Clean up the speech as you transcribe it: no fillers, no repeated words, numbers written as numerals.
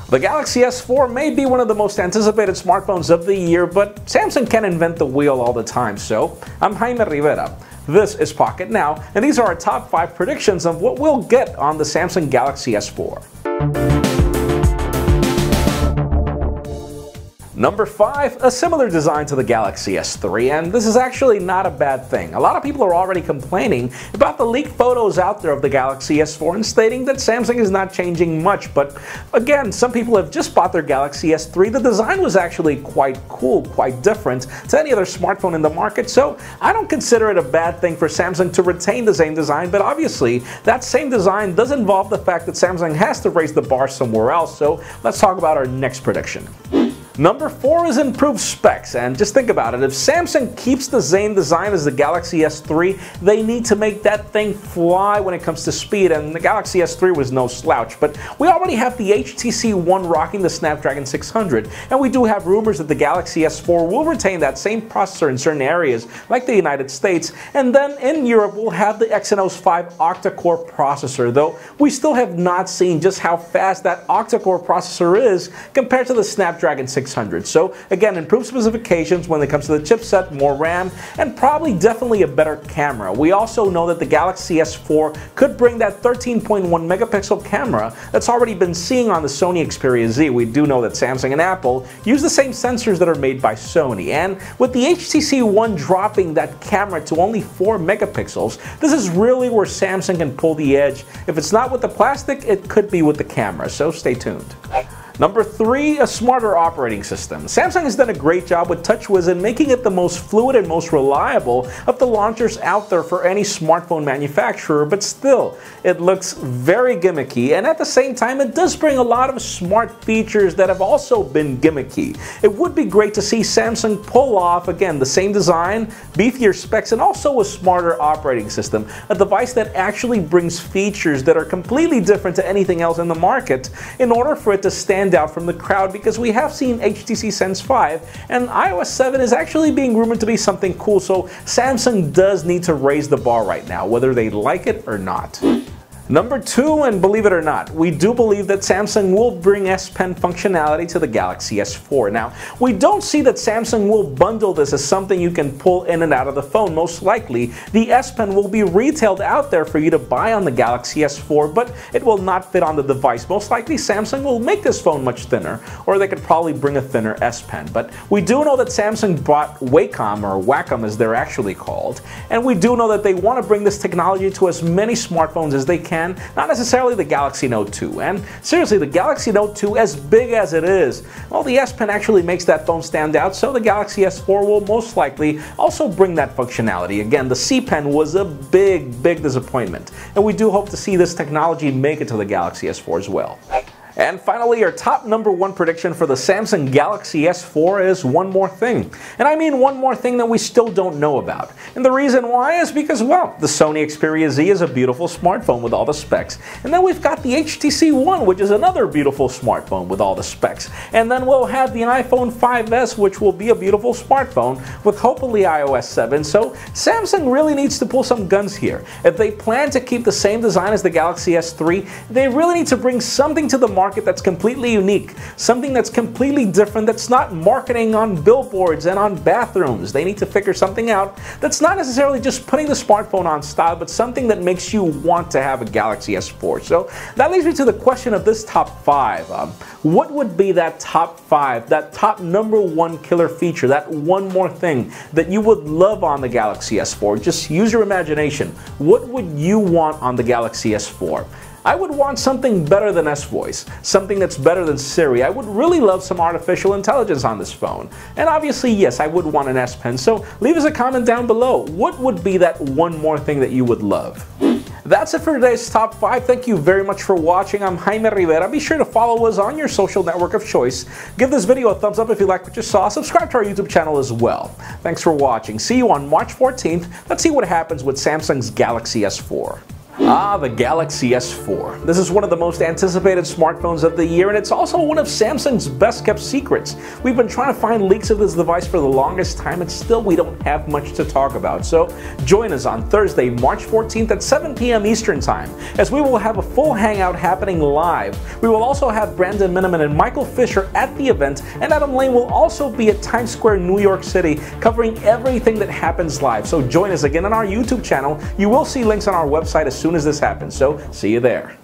The Galaxy S4 may be one of the most anticipated smartphones of the year, but Samsung can't invent the wheel all the time, so I'm Jaime Rivera. This is Pocketnow, and these are our top 5 predictions of what we'll get on the Samsung Galaxy S4. Number 5, a similar design to the Galaxy S3, and this is actually not a bad thing. A lot of people are already complaining about the leaked photos out there of the Galaxy S4 and stating that Samsung is not changing much, but again, some people have just bought their Galaxy S3. The design was actually quite cool, quite different to any other smartphone in the market, so I don't consider it a bad thing for Samsung to retain the same design, but obviously that same design does involve the fact that Samsung has to raise the bar somewhere else, so let's talk about our next prediction. Number 4 is improved specs, and just think about it, if Samsung keeps the same design as the Galaxy S3, they need to make that thing fly when it comes to speed, and the Galaxy S3 was no slouch, but we already have the HTC One rocking the Snapdragon 600, and we do have rumors that the Galaxy S4 will retain that same processor in certain areas, like the United States, and then in Europe we'll have the Exynos 5 octa-core processor, though we still have not seen just how fast that octa-core processor is compared to the Snapdragon 600. So again, improved specifications when it comes to the chipset, more RAM, and probably definitely a better camera. We also know that the Galaxy S4 could bring that 13.1 megapixel camera that's already been seen on the Sony Xperia Z. We do know that Samsung and Apple use the same sensors that are made by Sony, and with the HTC One dropping that camera to only 4 megapixels, this is really where Samsung can pull the edge. If it's not with the plastic, it could be with the camera, so stay tuned. Number 3, a smarter operating system. Samsung has done a great job with TouchWiz in making it the most fluid and most reliable of the launchers out there for any smartphone manufacturer, but still, it looks very gimmicky, and at the same time, it does bring a lot of smart features that have also been gimmicky. It would be great to see Samsung pull off, again, the same design, beefier specs, and also a smarter operating system, a device that actually brings features that are completely different to anything else in the market in order for it to stand out from the crowd, because we have seen HTC Sense 5 and iOS 7 is actually being rumored to be something cool, so Samsung does need to raise the bar right now, whether they like it or not. Number 2, and believe it or not, we do believe that Samsung will bring S Pen functionality to the Galaxy S4. Now, we don't see that Samsung will bundle this as something you can pull in and out of the phone. Most likely, the S Pen will be retailed out there for you to buy on the Galaxy S4, but it will not fit on the device. Most likely, Samsung will make this phone much thinner, or they could probably bring a thinner S Pen. But we do know that Samsung brought Wacom, or Wacom as they're actually called, and we do know that they want to bring this technology to as many smartphones as they can. Not necessarily the Galaxy Note 2. And seriously, the Galaxy Note 2, as big as it is, well, the S Pen actually makes that phone stand out, so the Galaxy S4 will most likely also bring that functionality. Again, the C Pen was a big disappointment, and we do hope to see this technology make it to the Galaxy S4 as well. And finally, our top number 1 prediction for the Samsung Galaxy S4 is one more thing. And I mean one more thing that we still don't know about. And the reason why is because, well, the Sony Xperia Z is a beautiful smartphone with all the specs. And then we've got the HTC One, which is another beautiful smartphone with all the specs. And then we'll have the iPhone 5S, which will be a beautiful smartphone with hopefully iOS 7. So Samsung really needs to pull some guns here. If they plan to keep the same design as the Galaxy S3, they really need to bring something to the market that's completely unique, something that's completely different, that's not marketing on billboards and on bathrooms. They need to figure something out that's not necessarily just putting the smartphone on style, but something that makes you want to have a Galaxy S4. So that leads me to the question of this top 5. What would be that top 5, that top number 1 killer feature, that one more thing that you would love on the Galaxy S4? Just use your imagination. What would you want on the Galaxy S4? I would want something better than S-Voice, something that's better than Siri. I would really love some artificial intelligence on this phone. And obviously, yes, I would want an S Pen, so leave us a comment down below. What would be that one more thing that you would love? That's it for today's top 5. Thank you very much for watching. I'm Jaime Rivera. Be sure to follow us on your social network of choice. Give this video a thumbs up if you like what you saw. Subscribe to our YouTube channel as well. Thanks for watching. See you on March 14th. Let's see what happens with Samsung's Galaxy S4. The Galaxy S4. This is one of the most anticipated smartphones of the year, and it's also one of Samsung's best kept secrets. We've been trying to find leaks of this device for the longest time, and still we don't have much to talk about. So join us on Thursday, March 14th at 7 p.m. Eastern Time, as we will have a full hangout happening live. We will also have Brandon Miniman and Michael Fisher at the event, and Adam Lane will also be at Times Square, New York City, covering everything that happens live. So join us again on our YouTube channel. You will see links on our website as soon as this happens, so see you there.